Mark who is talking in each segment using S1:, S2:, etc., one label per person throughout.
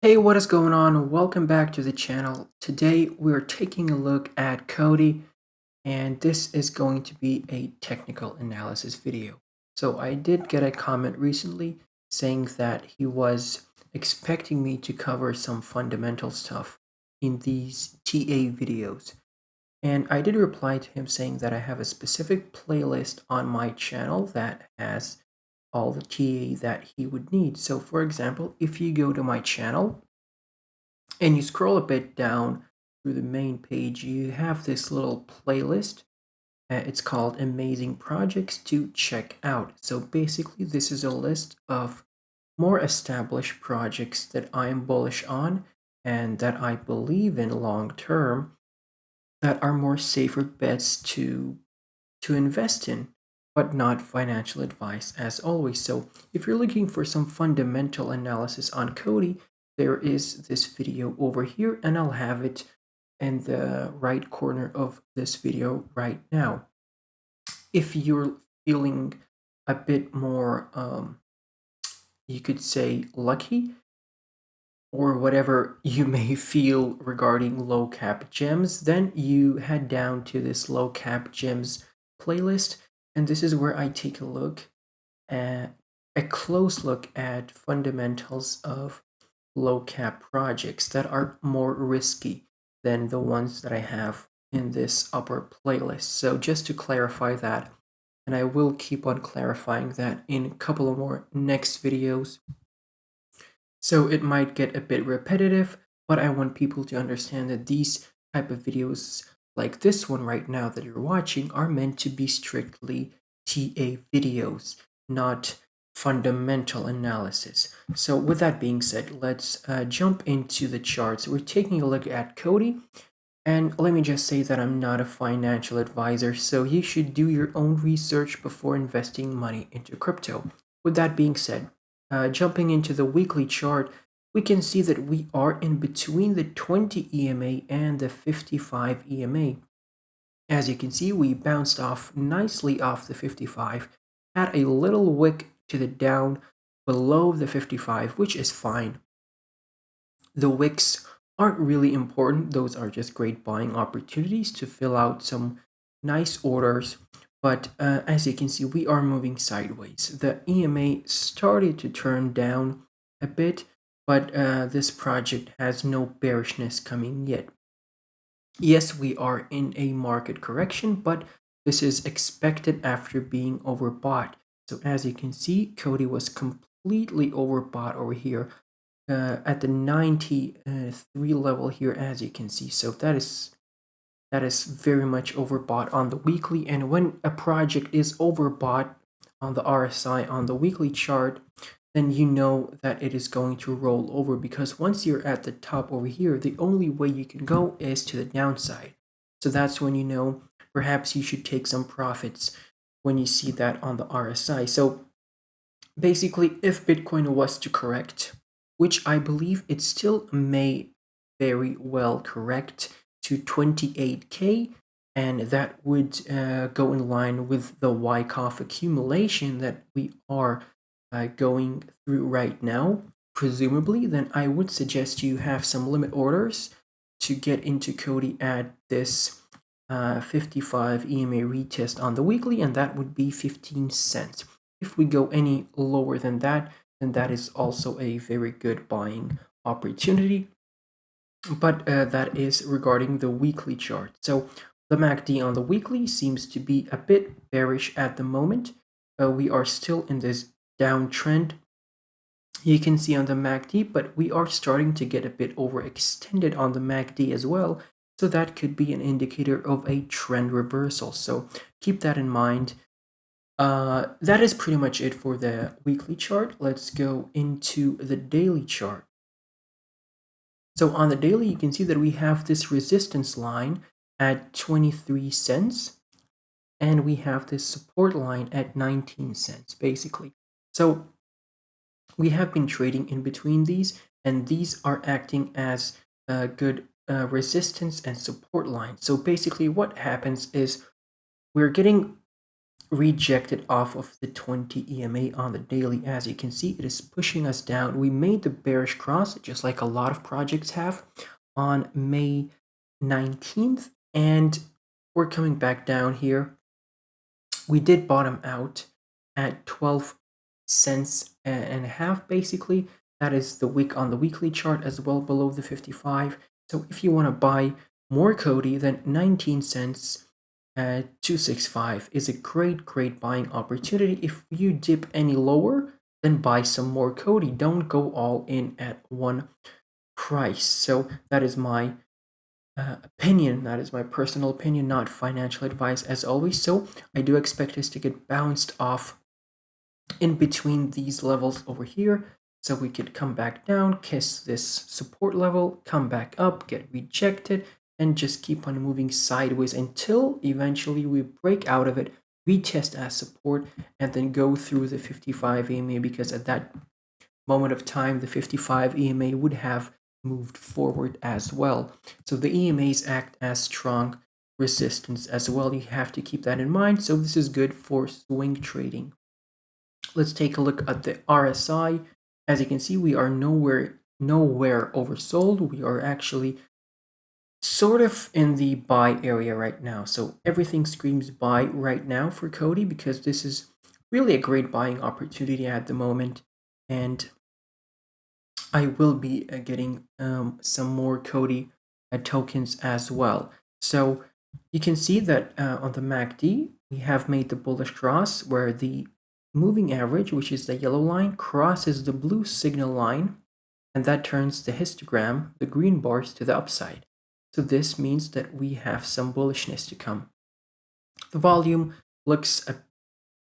S1: Hey, what is going on? Welcome back to the channel. Today we're taking a look at Coti, and this is going to be a technical analysis video. So I did get a comment recently saying that he was expecting me to cover some fundamental stuff in these TA videos. And I did reply to him saying that I have a specific playlist on my channel that has all the TA that he would need. So for example, if you go to my channel, and you scroll a bit down through the main page, you have this little playlist. It's called Amazing Projects to Check Out. So basically, this is a list of more established projects that I am bullish on and that I believe in long term that are more safer bets to invest in, but not financial advice as always. So if you're looking for some fundamental analysis on Cody, there is this video over here, and I'll have it in the right corner of this video right now. If you're feeling a bit more, you could say, lucky, or whatever you may feel regarding low cap gems, then you head down to this low cap gems playlist, and this is where I take a look at a close look at fundamentals of low cap projects that are more risky than the ones that I have in this upper playlist. So just to clarify that, and I will keep on clarifying that in a couple of more next videos, so it might get a bit repetitive, but I want people to understand that these type of videos like this one right now that you're watching are meant to be strictly TA videos, not fundamental analysis. So with that being said, let's jump into the charts. We're taking a look at Cody, and let me just say that I'm not a financial advisor, so you should do your own research before investing money into crypto. With that being said, jumping into the weekly chart, we can see that we are in between the 20 EMA and the 55 EMA. As you can see, we bounced off nicely off the 55, had a little wick to the down below the 55, which is fine. The wicks aren't really important. Those are just great buying opportunities to fill out some nice orders. But as you can see, we are moving sideways. The EMA started to turn down a bit, but this project has no bearishness coming yet. Yes, we are in a market correction, but this is expected after being overbought. So as you can see, Cody was completely overbought over here at the 93 level here, as you can see. So that is very much overbought on the weekly, and when a project is overbought on the RSI on the weekly chart, then you know that it is going to roll over, because once you're at the top over here, the only way you can go is to the downside. So that's when you know perhaps you should take some profits when you see that on the RSI. So basically, if Bitcoin was to correct, which I believe it still may very well correct to 28K, and that would go in line with the Wyckoff accumulation that we are going through right now, presumably, then I would suggest you have some limit orders to get into Cody at this 55 EMA retest on the weekly, and that would be 15 cents. If we go any lower than that, then that is also a very good buying opportunity. But that is regarding the weekly chart. So the MACD on the weekly seems to be a bit bearish at the moment. We are still in this downtrend. You can see on the MACD, but we are starting to get a bit overextended on the MACD as well. So that could be an indicator of a trend reversal. So keep that in mind. That is pretty much it for the weekly chart. Let's go into the daily chart. So on the daily, you can see that we have this resistance line at 23 cents, and we have this support line at 19 cents, basically. So we have been trading in between these, and these are acting as good resistance and support lines. So basically what happens is we're getting rejected off of the 20 EMA on the daily. As you can see, it is pushing us down. We made the bearish cross, just like a lot of projects have, on May 19th, and we're coming back down here. We did bottom out at 12 cents and a half, basically. That is the week on the weekly chart as well, below the 55. So if you want to buy more Coti, then 19 cents at 265 is a great buying opportunity. If you dip any lower, then buy some more Coti. Don't go all in at one price. So that is my opinion. That is my personal opinion, not financial advice as always. So I do expect us to get bounced off in between these levels over here. So we could come back down, kiss this support level, come back up, get rejected, and just keep on moving sideways until eventually we break out of it, retest as support, and then go through the 55 EMA, because at that moment of time, the 55 EMA would have moved forward as well. So the EMAs act as strong resistance as well. You have to keep that in mind. So this is good for swing trading. Let's take a look at the RSI. As you can see, we are nowhere oversold. We are actually sort of in the buy area right now. So everything screams buy right now for Coti, because this is really a great buying opportunity at the moment. And I will be getting some more Coti tokens as well. So you can see that on the MACD, we have made the bullish cross where the moving average, which is the yellow line, crosses the blue signal line, and that turns the histogram, the green bars, to the upside. So this means that we have some bullishness to come. The volume looks a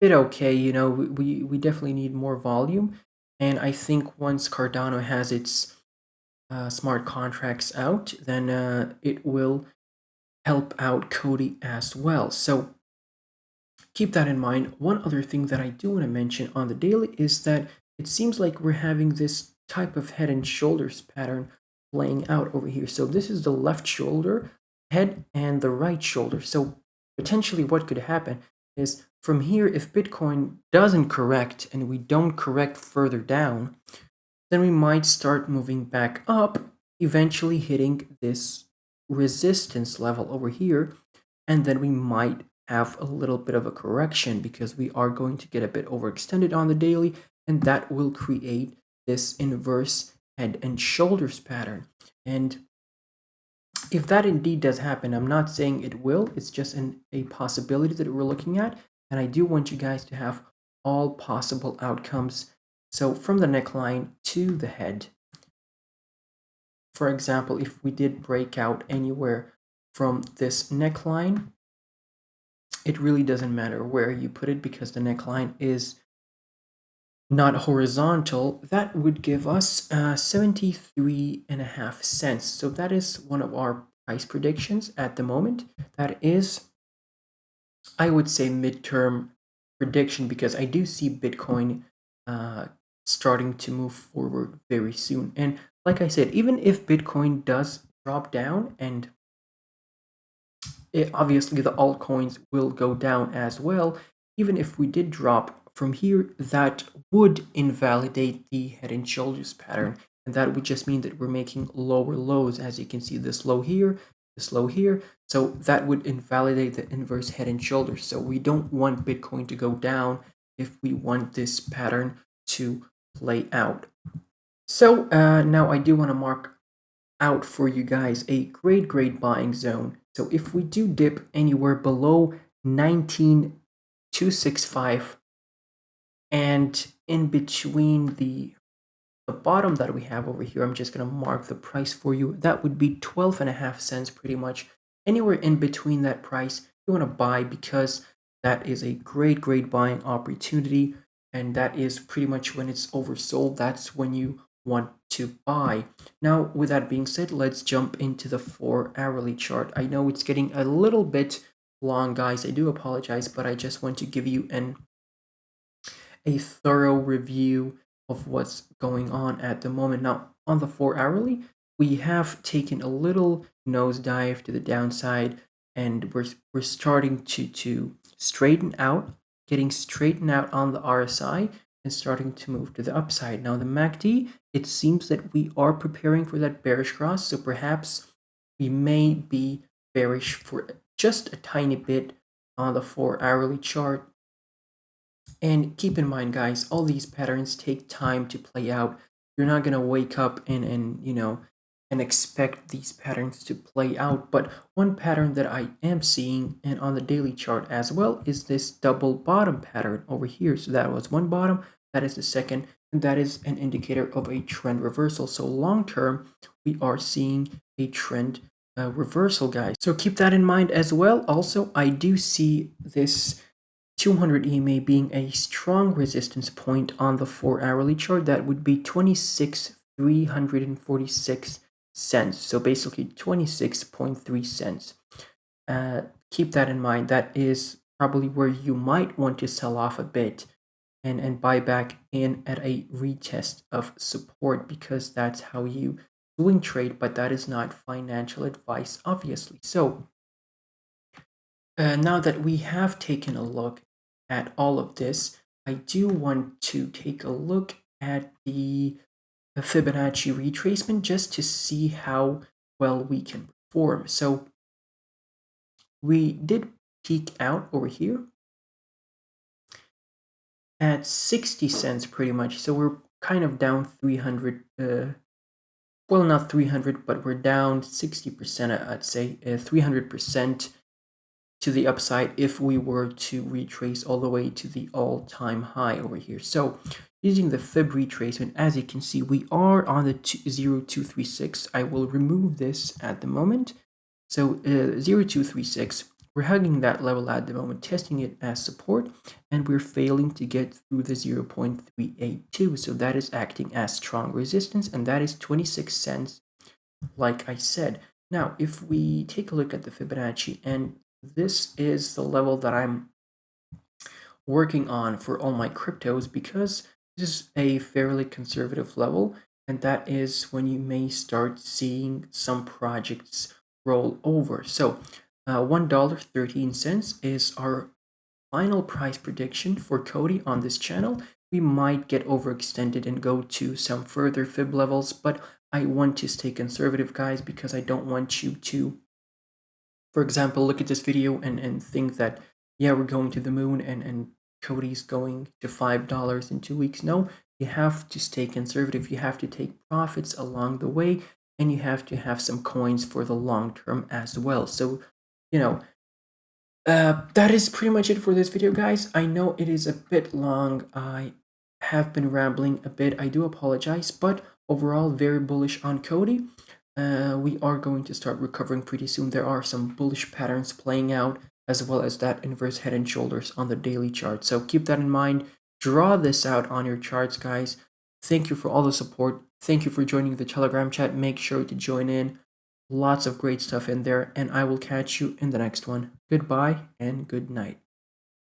S1: bit okay. You know, we definitely need more volume. And I think once Cardano has its smart contracts out, then it will help out Coti as well. So keep that in mind. One other thing that I do want to mention on the daily is that it seems like we're having this type of head and shoulders pattern playing out over here. So this is the left shoulder, head, and the right shoulder. So potentially what could happen is from here, if Bitcoin doesn't correct and we don't correct further down, then we might start moving back up, eventually hitting this resistance level over here, and then we might have a little bit of a correction because we are going to get a bit overextended on the daily, and that will create this inverse head and shoulders pattern. And if that indeed does happen, I'm not saying it will, it's just a possibility that we're looking at, and I do want you guys to have all possible outcomes. So from the neckline to the head, for example, if we did break out anywhere from this neckline, it really doesn't matter where you put it because the neckline is not horizontal. That would give us 73.5 cents. So that is one of our price predictions at the moment. That is, I would say, midterm prediction, because I do see Bitcoin starting to move forward very soon. And like I said, even if Bitcoin does drop down, and obviously the altcoins will go down as well, even if we did drop from here, that would invalidate the head and shoulders pattern, and that would just mean that we're making lower lows. As you can see, this low here, this low here, so that would invalidate the inverse head and shoulders. So we don't want Bitcoin to go down if we want this pattern to play out. So now I do want to mark out for you guys a great buying zone. So if we do dip anywhere below 19,265 and in between the bottom that we have over here, I'm just going to mark the price for you. That would be 12.5 cents pretty much. Anywhere in between that price, you want to buy, because that is a great buying opportunity. And that is pretty much when it's oversold. That's when you want to buy. Now, with that being said, let's jump into the 4-hourly chart. I know it's getting a little bit long, guys. I do apologize, but I just want to give you a thorough review of what's going on at the moment. Now, on the 4-hourly, we have taken a little nosedive to the downside, and we're starting to straighten out, getting straightened out on the RSI and starting to move to the upside. Now the MACD, it seems that we are preparing for that bearish cross, so perhaps we may be bearish for just a tiny bit on the 4-hourly chart. And keep in mind, guys, all these patterns take time to play out. You're not gonna wake up and expect these patterns to play out. But one pattern that I am seeing, and on the daily chart as well, is this double bottom pattern over here. So that was one bottom, that is the second, and that is an indicator of a trend reversal. So long term, we are seeing a trend reversal, guys. So keep that in mind as well. Also, I do see this 200 EMA being a strong resistance point on the 4-hourly chart. That would be 26,346 cents. So basically 26.3 cents. Keep that in mind. That is probably where you might want to sell off a bit and buy back in at a retest of support, because that's how you swing trade, but that is not financial advice, obviously. So now that we have taken a look at all of this, I do want to take a look at the Fibonacci retracement just to see how well we can perform. So we did peak out over here at 60 cents pretty much. So we're kind of down 300, well, not 300, but we're down 60%, I'd say, 300% to the upside if we were to retrace all the way to the all-time high over here. So using the fib retracement, as you can see, we are on the 0236. I will remove this at the moment. So 0236, we're hugging that level at the moment, testing it as support, and we're failing to get through the 0.382. So that is acting as strong resistance, and that is 26 cents, like I said. Now, if we take a look at the Fibonacci, and this is the level that I'm working on for all my cryptos, because this is a fairly conservative level, and that is when you may start seeing some projects roll over. So $1.13 is our final price prediction for Coti on this channel. We might get overextended and go to some further fib levels, but I want to stay conservative, guys, because I don't want you to, for example, look at this video and think that, yeah, we're going to the moon and Coti's going to $5 in 2 weeks. No, you have to stay conservative. You have to take profits along the way, and you have to have some coins for the long term as well. So, that is pretty much it for this video, guys. I know it is a bit long. I have been rambling a bit. I do apologize, but overall, very bullish on Coti. We are going to start recovering pretty soon. There are some bullish patterns playing out, as well as that inverse head and shoulders on the daily chart. So keep that in mind. Draw this out on your charts, guys. Thank you for all the support. Thank you for joining the Telegram chat. Make sure to join in. Lots of great stuff in there, and I will catch you in the next one. Goodbye and good night.